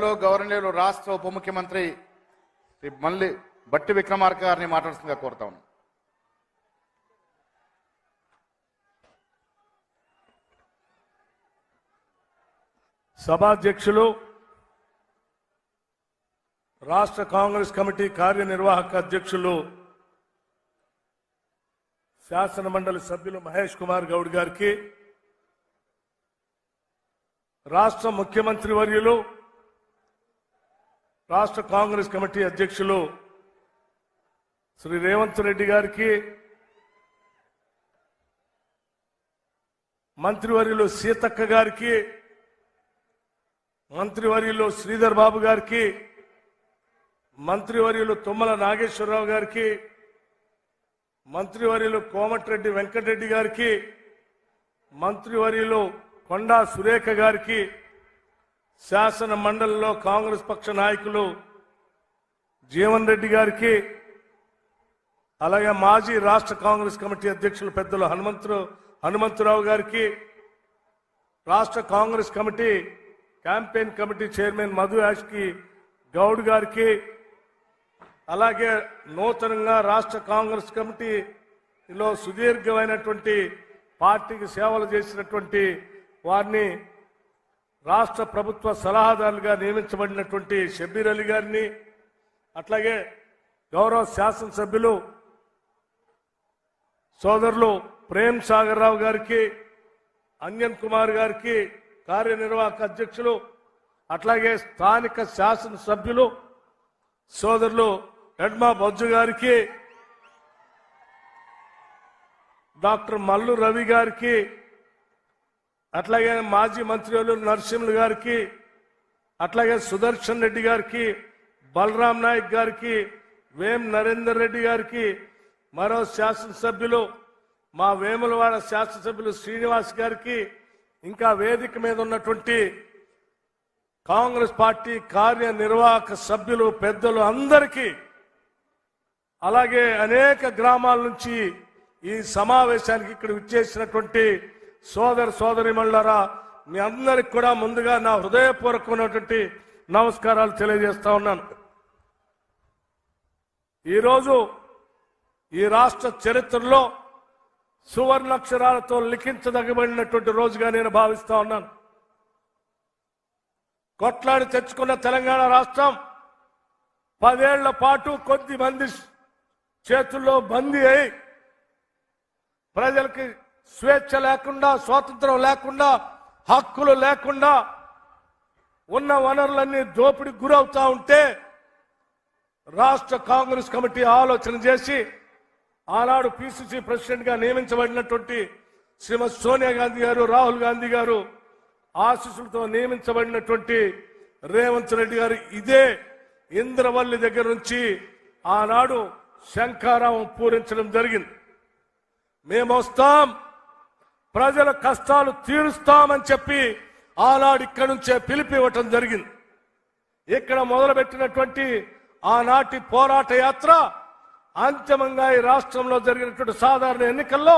సభలో గవర్నర్ రాష్ట్ర ఉప ముఖ్యమంత్రి శ్రీ మల్లి బట్టి విక్రమార్క గారిని మాట్లాడుతుందిగా కోరుతా ఉన్నాను. సభాధ్యక్షులు, రాష్ట్ర కాంగ్రెస్ కమిటీ కార్యనిర్వాహక అధ్యక్షులు, శాసన మండలి సభ్యులు మహేష్ కుమార్ గౌడ్ గారికి, రాష్ట్ర ముఖ్యమంత్రి వర్యులు, రాష్ట్ర కాంగ్రెస్ కమిటీ అధ్యక్షులు శ్రీ రేవంత్ రెడ్డి గారికి, మంత్రివర్యులు సీతక్క గారికి, మంత్రివర్యులు శ్రీధర్ బాబు గారికి, మంత్రివర్యులు తుమ్మల నాగేశ్వరరావు గారికి, మంత్రివర్యులు కోమటిరెడ్డి వెంకటరెడ్డి గారికి, మంత్రివర్యులు కొండా సురేఖ గారికి, శాసన మండలిలో కాంగ్రెస్ పక్ష నాయకులు జీవన్ రెడ్డి గారికి, అలాగే మాజీ రాష్ట్ర కాంగ్రెస్ కమిటీ అధ్యక్షులు పెద్దలు హనుమంతరావు గారికి, రాష్ట్ర Congress committee campaign committee chairman Madhu Yaskhi Goud గారికి, అలాగే నూతనంగా రాష్ట్ర కాంగ్రెస్ కమిటీలో సుదీర్ఘమైనటువంటి పార్టీకి సేవలు చేసినటువంటి వారిని రాష్ట్ర ప్రభుత్వ సలహాదారులుగా నియమించబడినటువంటి షబ్బీర్ అలీ గారిని, అట్లాగే గౌరవ శాసనసభ్యులు సోదరులు ప్రేమ్ సాగర్ రావు గారికి, అంజన్ కుమార్ గారికి, కార్యనిర్వాహక అధ్యక్షులు, అట్లాగే స్థానిక శాసనసభ్యులు సోదరులు ఎడ్మా బొజ్జు గారికి, డాక్టర్ మల్లు రవి గారికి, అట్లాగే మాజీ మంత్రులు నరసింహులు గారికి, అట్లాగే సుదర్శన్ రెడ్డి గారికి, బలరాం నాయక్ గారికి, వేం నరేందర్ రెడ్డి గారికి, మరో శాసనసభ్యులు మా వేములవాడ శాసనసభ్యులు శ్రీనివాస్ గారికి, ఇంకా వేదిక మీద ఉన్నటువంటి కాంగ్రెస్ పార్టీ కార్యనిర్వాహక సభ్యులు పెద్దలు అందరికీ, అలాగే అనేక గ్రామాల నుంచి ఈ సమావేశానికి ఇక్కడ విచ్చేసినటువంటి సోదరిమణులారా, మీ అందరికి కూడా ముందుగా నా హృదయపూర్వకమైనటువంటి నమస్కారాలు తెలియజేస్తా ఉన్నాను. ఈరోజు ఈ రాష్ట్ర చరిత్రలో సువర్ణాక్షరాలతో లిఖించదగబడినటువంటి రోజుగా నేను భావిస్తా ఉన్నాను. కొట్లాడి తెచ్చుకున్న తెలంగాణ రాష్ట్రం 10 ఏళ్ల పాటు కొద్ది మంది చేతుల్లో బందీ అయి ప్రజలకి స్వేచ్ఛ లేకుండా, స్వాతంత్రం లేకుండా, హక్కులు లేకుండా ఉన్న వనరులన్నీ దోపిడీకి గురవుతా ఉంటే రాష్ట్ర కాంగ్రెస్ కమిటీ ఆలోచన చేసి ఆనాడు పిసిసి ప్రెసిడెంట్ గా నియమించబడినటువంటి శ్రీమతి సోనియా గాంధీ గారు, రాహుల్ గాంధీ గారు ఆశీస్సులతో నియమించబడినటువంటి రేవంత్ రెడ్డి గారు ఇదే ఇంద్రవల్లి దగ్గర నుంచి ఆనాడు శంఖారావం పూరించడం జరిగింది. మేము వస్తాం, ప్రజల కష్టాలు తీరుస్తామని చెప్పి ఆనాడు ఇక్కడి నుంచే పిలిపివ్వటం జరిగింది. ఇక్కడ మొదలుపెట్టినటువంటి ఆనాటి పోరాట యాత్ర అంతిమంగా ఈ రాష్ట్రంలో జరిగినటువంటి సాధారణ ఎన్నికల్లో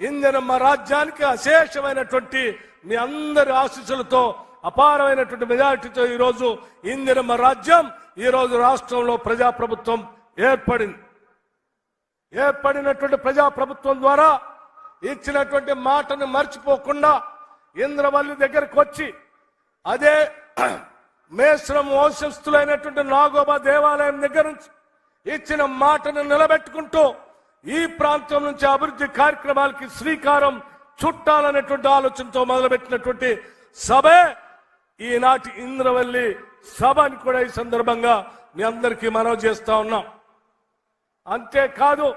ఇందిరమ్మ రాజ్యానికి అశేషమైనటువంటి మీ అందరి ఆశీస్సులతో అపారమైనటువంటి మెజారిటీతో ఈరోజు ఇందిరమ్మ రాజ్యం ఈరోజు రాష్ట్రంలో ప్రజాప్రభుత్వం ఏర్పడినటువంటి ప్రజాప్రభుత్వం ద్వారా ఇచ్చినటువంటి మాటను మర్చిపోకుండా ఇంద్రవల్లి దగ్గరకు వచ్చి అదే మేశ్రం వంశస్థులైనటువంటి నాగోబా దేవాలయం దగ్గర నుంచి ఇచ్చిన మాటను నిలబెట్టుకుంటూ ఈ ప్రాంతం నుంచి అభివృద్ధి కార్యక్రమాలకి శ్రీకారం చుట్టాలనేటువంటి ఆలోచనతో మొదలుపెట్టినటువంటి సభే ఈనాటి ఇంద్రవల్లి సభ అని కూడా ఈ సందర్భంగా మీ అందరికీ మనవి చేస్తా ఉన్నాం. అంతేకాదు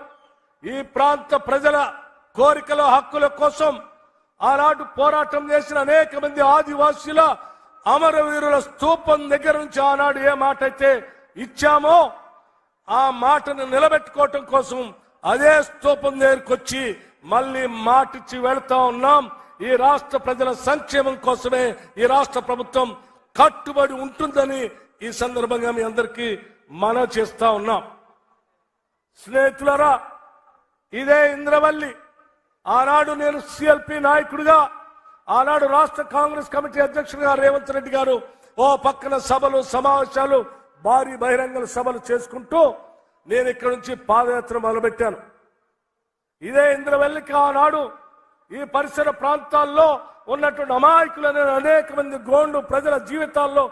ఈ ప్రాంత ప్రజల కోరికల హక్కుల కోసం ఆనాడు పోరాటం చేసిన అనేక మంది ఆదివాసీల అమరవీరుల స్తూపం దగ్గర నుంచి ఆనాడు ఏ మాట అయితే ఇచ్చామో ఆ మాటను నిలబెట్టుకోవటం కోసం అదే స్తూపం దగ్గరకు వచ్చి మళ్ళీ మాటిచ్చి వెళ్తా ఉన్నాం. ఈ రాష్ట్ర ప్రజల సంక్షేమం కోసమే ఈ రాష్ట్ర ప్రభుత్వం కట్టుబడి ఉంటుందని ఈ సందర్భంగా మీ అందరికీ మనవి చేస్తా ఉన్నాం. స్నేహితులారా, ఇదే ఇంద్రవల్లి ఆనాడు నేను సిఎల్పి నాయకుడిగా, ఆనాడు రాష్ట్ర కాంగ్రెస్ కమిటీ అధ్యక్షుడిగా రేవంత్ రెడ్డి గారు ఓ పక్కన సభలు సమావేశాలు భారీ బహిరంగ సభలు చేసుకుంటూ నేను ఇక్కడి నుంచి పాదయాత్ర మొదలుపెట్టాను. ఇదే ఇంద్రవెల్లికి ఆనాడు ఈ పరిసర ప్రాంతాల్లో ఉన్నటువంటి అమాయకులైన అనేక మంది గోండు ప్రజల జీవితాల్లో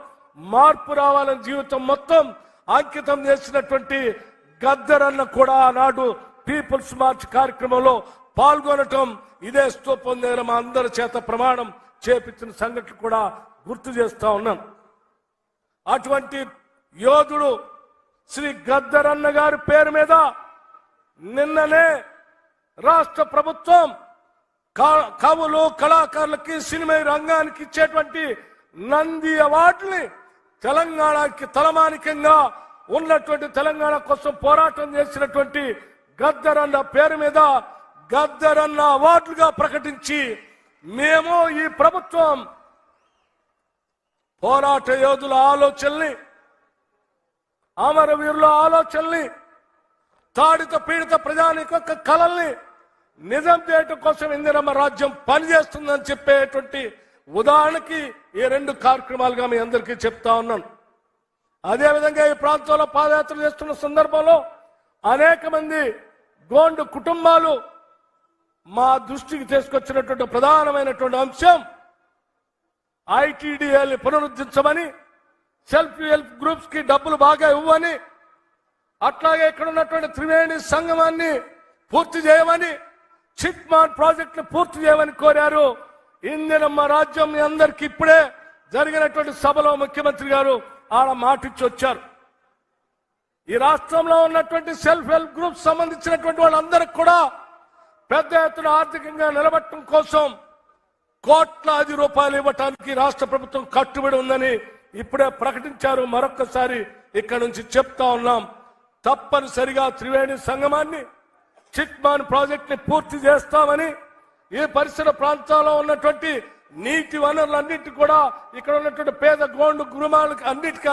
మార్పు రావాలని జీవితం మొత్తం అంకితం చేసినటువంటి గద్దరన్న కూడా ఆనాడు పీపుల్స్ మార్చ్ కార్యక్రమంలో పాల్గొనటం ఇదే స్తూపం దగ్గర మా అందరి చేత ప్రమాణం చేపించిన సంఘటన కూడా గుర్తు చేస్తా ఉన్నాను. అటువంటి యోధుడు శ్రీ గద్దరన్న గారి పేరు మీద నిన్ననే రాష్ట్ర ప్రభుత్వం కవులు కళాకారులకి సినిమా రంగానికి ఇచ్చేటువంటి నంది అవార్డుని తెలంగాణకి తలమానికంగా ఉన్నటువంటి తెలంగాణ కోసం పోరాటం చేసినటువంటి గద్దరన్న పేరు మీద గద్దరన్న అవార్డులుగా ప్రకటించి మేము ఈ ప్రభుత్వం పోరాట యోధుల ఆలోచనల్ని అమరవీరుల ఆలోచనల్ని తాడిత పీడిత ప్రజానిక కళల్ని నిజం చేయటం కోసం ఇందిరమ్మ రాజ్యం పనిచేస్తుందని చెప్పేటువంటి ఉదాహరణకి ఈ 2 కార్యక్రమాలుగా మీ అందరికీ చెప్తా ఉన్నాను. అదేవిధంగా ఈ ప్రాంతంలో పాదయాత్ర చేస్తున్న సందర్భంలో అనేక మంది గోండు కుటుంబాలు మా దృష్టికి తీసుకొచ్చినటువంటి ప్రధానమైనటువంటి అంశం ఐటీడీఏని పునరుద్ధరించమని, సెల్ఫ్ హెల్ప్ గ్రూప్స్ కి డబ్బులు బాగా ఇవ్వని, అట్లాగే ఇక్కడ ఉన్నటువంటి త్రివేణి సంగమాన్ని పూర్తి చేయమని, చిట్మాన్ ప్రాజెక్ట్ ని పూర్తి చేయమని కోరారు. ఇందిరమ్మ రాజ్యం మీ అందరికి ఇప్పుడే జరిగినటువంటి సభలో ముఖ్యమంత్రి గారు ఆడ మాటిచ్చి వచ్చారు. ఈ రాష్ట్రంలో ఉన్నటువంటి సెల్ఫ్ హెల్ప్ గ్రూప్స్ సంబంధించినటువంటి వాళ్ళందరికీ కూడా పెద్ద ఎత్తున ఆర్థికంగా నిలబెట్టడం కోసం కోట్లాది రూపాయలు ఇవ్వటానికి రాష్ట్ర ప్రభుత్వం కట్టుబడి ఉందని ఇప్పుడే ప్రకటించారు. మరొక్కసారి ఇక్కడ నుంచి చెప్తా ఉన్నాం, తప్పనిసరిగా త్రివేణి సంగమాన్ని, చిట్మాన్ ప్రాజెక్ట్ ని పూర్తి చేస్తామని, ఈ పరిసర ప్రాంతాల్లో ఉన్నటువంటి నీటి వనరులన్నింటి కూడా ఇక్కడ ఉన్నటువంటి పేద గోండు గురుమాలకు అన్నిటికీ